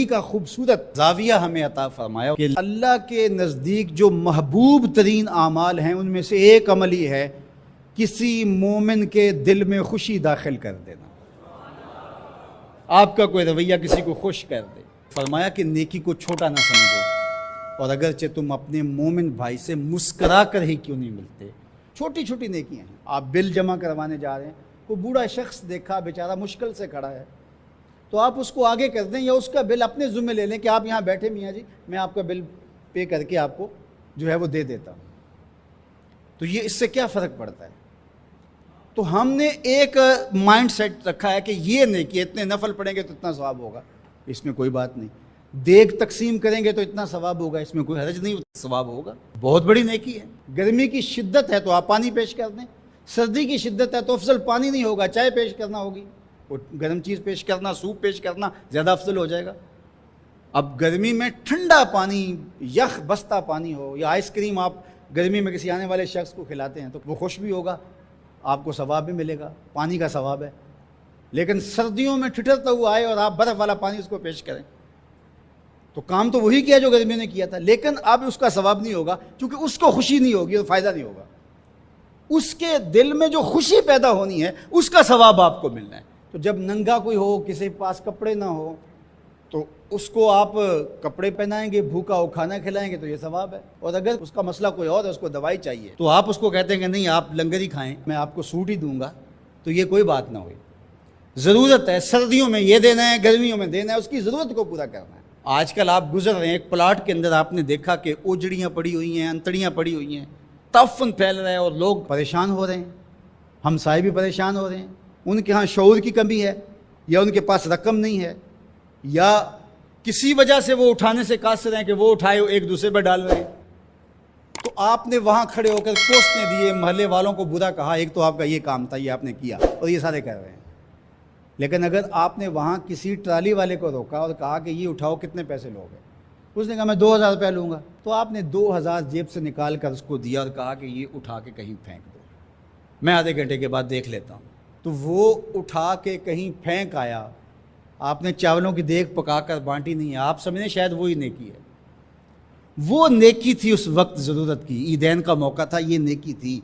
زندگی کا خوبصورت زاویہ ہمیں عطا فرمایا کہ اللہ کے نزدیک جو محبوب ترین اعمال ہیں ان میں سے ایک عمل ہی ہے کسی مومن کے دل میں خوشی داخل کر دینا۔ آپ کا کوئی رویہ کسی کو خوش کر دے، فرمایا کہ نیکی کو چھوٹا نہ سمجھو، اور اگرچہ تم اپنے مومن بھائی سے مسکرا کر ہی کیوں نہیں ملتے، چھوٹی چھوٹی نیکیاں ہیں۔ آپ بل جمع کروانے جا رہے ہیں، کوئی بوڑھا شخص دیکھا بیچارہ مشکل سے کھڑا ہے، تو آپ اس کو آگے کر دیں یا اس کا بل اپنے ذمہ لے لیں کہ آپ یہاں بیٹھے میاں جی، میں آپ کا بل پے کر کے آپ کو جو ہے وہ دے دیتا ہوں۔ تو یہ اس سے کیا فرق پڑتا ہے؟ تو ہم نے ایک مائنڈ سیٹ رکھا ہے کہ یہ نیکی اتنے نفل پڑھیں گے تو اتنا ثواب ہوگا، اس میں کوئی بات نہیں، دیگ تقسیم کریں گے تو اتنا ثواب ہوگا، اس میں کوئی حرج نہیں، ثواب ہوگا، بہت بڑی نیکی ہے۔ گرمی کی شدت ہے تو آپ پانی پیش کر دیں، سردی کی شدت ہے تو افضل پانی نہیں ہوگا، چائے پیش کرنا ہوگی، گرم چیز پیش کرنا، سوپ پیش کرنا زیادہ افضل ہو جائے گا۔ اب گرمی میں ٹھنڈا پانی، یخ بستہ پانی ہو، یا آئس کریم آپ گرمی میں کسی آنے والے شخص کو کھلاتے ہیں تو وہ خوش بھی ہوگا، آپ کو ثواب بھی ملے گا، پانی کا ثواب ہے۔ لیکن سردیوں میں ٹھٹرتا ہوا آئے اور آپ برف والا پانی اس کو پیش کریں تو کام تو وہی کیا جو گرمیوں نے کیا تھا، لیکن اب اس کا ثواب نہیں ہوگا کیونکہ اس کو خوشی نہیں ہوگی اور فائدہ نہیں ہوگا۔ اس کے دل میں جو خوشی پیدا ہونی ہے اس کا ثواب آپ کو ملنا ہے۔ تو جب ننگا کوئی ہو، کسی کے پاس کپڑے نہ ہو، تو اس کو آپ کپڑے پہنائیں گے، بھوکا ہو کھانا کھلائیں گے تو یہ ثواب ہے۔ اور اگر اس کا مسئلہ کوئی اور ہے، اس کو دوائی چاہیے، تو آپ اس کو کہتے ہیں کہ نہیں آپ لنگر ہی کھائیں، میں آپ کو سوٹ ہی دوں گا، تو یہ کوئی بات نہ ہوئی۔ ضرورت ہے سردیوں میں یہ دینا ہے، گرمیوں میں دینا ہے، اس کی ضرورت کو پورا کرنا ہے۔ آج کل آپ گزر رہے ہیں ایک پلاٹ کے اندر، آپ نے دیکھا کہ اوجڑیاں پڑی ہوئی ہیں، انتڑیاں پڑی ہوئی ہیں، تعفن پھیل رہا ہے اور لوگ پریشان ہو رہے ہیں، ہمسائے بھی پریشان ہو رہے ہیں، ان کے ہاں شعور کی کمی ہے، یا ان کے پاس رقم نہیں ہے، یا کسی وجہ سے وہ اٹھانے سے قاصر ہیں کہ وہ اٹھائے ایک دوسرے پر ڈال رہے ہیں۔ تو آپ نے وہاں کھڑے ہو کر کوسنے دیے، محلے والوں کو برا کہا، ایک تو آپ کا یہ کام تھا، یہ آپ نے کیا اور یہ سارے کر رہے ہیں۔ لیکن اگر آپ نے وہاں کسی ٹرالی والے کو روکا اور کہا کہ یہ اٹھاؤ، کتنے پیسے لوگے؟ اس نے کہا میں 2000 روپے لوں گا، تو آپ نے 2000 جیب سے نکال کر اس کو دیا اور کہا کہ یہ اٹھا کے کہیں پھینک دو، میں آدھے گھنٹے کے بعد دیکھ لیتا ہوں۔ تو وہ اٹھا کے کہیں پھینک آیا، آپ نے چاولوں کی دیگ پکا کر بانٹی نہیں ہے، آپ سمجھیں شاید وہی نیکی ہے۔ وہ نیکی تھی اس وقت ضرورت کی، عیدین کا موقع تھا، یہ نیکی تھی۔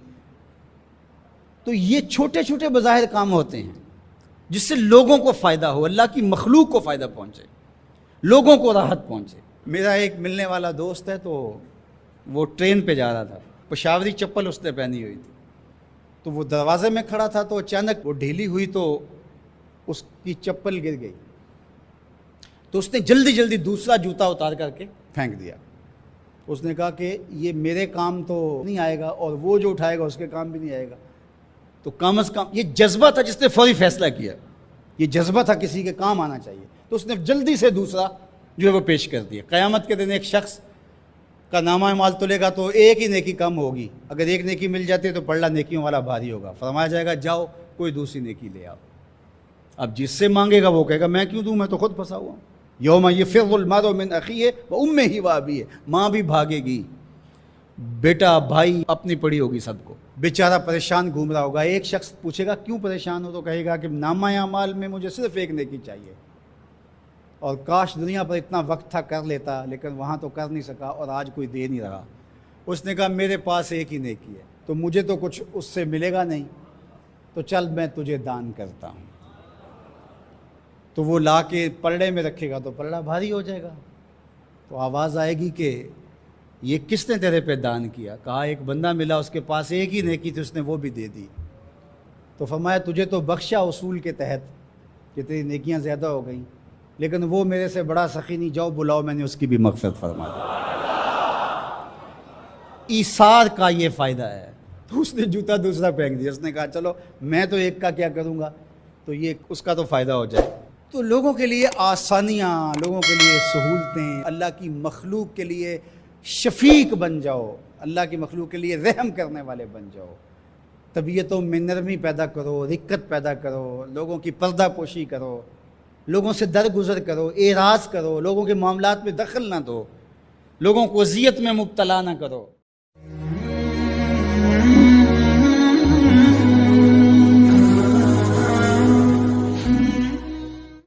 تو یہ چھوٹے چھوٹے بظاہر کام ہوتے ہیں جس سے لوگوں کو فائدہ ہو، اللہ کی مخلوق کو فائدہ پہنچے، لوگوں کو راحت پہنچے۔ میرا ایک ملنے والا دوست ہے، تو وہ ٹرین پہ جا رہا تھا، پشاوری چپل اس نے پہنی ہوئی تھی، تو وہ دروازے میں کھڑا تھا، تو اچانک وہ ڈھیلی ہوئی تو اس کی چپل گر گئی، تو اس نے جلدی جلدی دوسرا جوتا اتار کر کے پھینک دیا۔ اس نے کہا کہ یہ میرے کام تو نہیں آئے گا اور وہ جو اٹھائے گا اس کے کام بھی نہیں آئے گا، تو کم از کم یہ جذبہ تھا جس نے فوری فیصلہ کیا، یہ جذبہ تھا کسی کے کام آنا چاہیے، تو اس نے جلدی سے دوسرا جو ہے وہ پیش کر دیا۔ قیامت کے دن ایک شخص کا نامہ اعمال تلے گا تو ایک ہی نیکی کم ہوگی، اگر ایک نیکی مل جاتی ہے تو پلڑا نیکیوں والا بھاری ہوگا، فرمایا جائے گا جاؤ کوئی دوسری نیکی لے آؤ۔ اب جس سے مانگے گا وہ کہے گا میں کیوں دوں، میں تو خود پھنسا ہوا ہوں۔ یوم یفر المرء من اخیہ وامہ وابیہ، ماں بھی بھاگے گی، بیٹا بھائی اپنی پڑی ہوگی، سب کو بیچارہ پریشان گھوم رہا ہوگا۔ ایک شخص پوچھے گا کیوں پریشان ہو، تو کہے گا کہ نامہ اعمال میں مجھے صرف ایک نیکی چاہیے، اور کاش دنیا پر اتنا وقت تھا کر لیتا، لیکن وہاں تو کر نہیں سکا اور آج کوئی دے نہیں رہا۔ اس نے کہا میرے پاس ایک ہی نیکی ہے، تو مجھے تو کچھ اس سے ملے گا نہیں، تو چل میں تجھے دان کرتا ہوں۔ تو وہ لا کے پلڑے میں رکھے گا تو پلڑا بھاری ہو جائے گا، تو آواز آئے گی کہ یہ کس نے تیرے پہ دان کیا؟ کہا ایک بندہ ملا، اس کے پاس ایک ہی نیکی تھی، اس نے وہ بھی دے دی۔ تو فرمایا تجھے تو بخشا اصول کے تحت کہ تیری نیکیاں زیادہ ہو گئیں، لیکن وہ میرے سے بڑا سخی نہیں، جاؤ بلاؤ، میں نے اس کی بھی مغفرت فرما دی۔ ایثار کا یہ فائدہ ہے۔ تو اس نے جوتا دوسرا پھینک دیا، اس نے کہا چلو میں تو ایک کا کیا کروں گا، تو یہ اس کا تو فائدہ ہو جائے۔ تو لوگوں کے لیے آسانیاں، لوگوں کے لیے سہولتیں، اللہ کی مخلوق کے لیے شفیق بن جاؤ، اللہ کی مخلوق کے لیے رحم کرنے والے بن جاؤ، طبیعتوں میں نرمی پیدا کرو، رقت پیدا کرو، لوگوں کی پردہ پوشی کرو، لوگوں سے درگزر کرو، اعراض کرو، لوگوں کے معاملات میں دخل نہ دو، لوگوں کو اذیت میں مبتلا نہ کرو۔